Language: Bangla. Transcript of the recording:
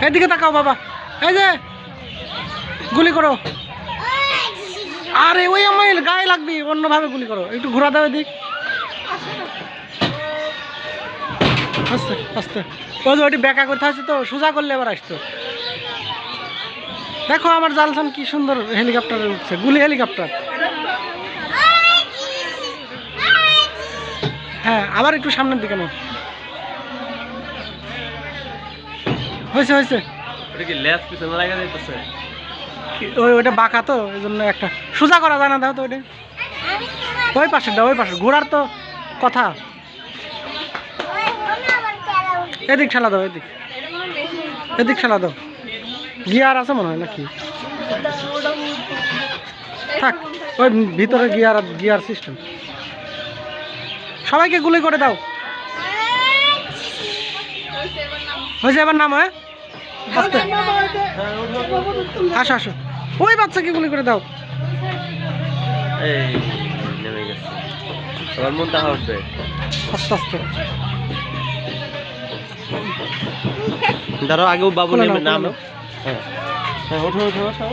এদিকে তাকাও বাবা, এই যে গুলি করো। আরে ওই আমার গায়ে লাগবে, অন্যভাবে গুলি করো, একটু ঘোরা দাও এদিক। আস্তে আস্তে, ওই যে ওটি ব্যাকা করতে আসছে তো, সোজা করলে এবার আসতো। দেখো আমার জালসান কি সুন্দর হেলিকপ্টারে উঠছে, গুলি হেলিকপ্টার। হ্যাঁ আবার একটু সামনের দিকে নাও। হয়েছে হয়েছে। ওইটা বাঁকা তো এই জন্য একটা সোজা করা যায় না, দাও তো ওইটা। ওই পাশে দাও, ওই পাশে ঘোরার তো কথা। এদিক ঠেলা দাও, এদিক এদিক ঠেলা দাও। গিয়ার আছে মনে হয় নাকি? থাক, ওই ভিতরে গিয়ার সিস্টেম। সবাইকে গুলি করে দাও। হয়েছে, এবার নাম। হ্যাঁ আস্তে, আসো আসো, ওই বাচ্চাকে গুলি করে দাও। আস্তে আস্তে দাঁড়াও, আগেও বাবু নাম। হ্যাঁ হ্যাঁ, ওঠো ওঠো ওঠো।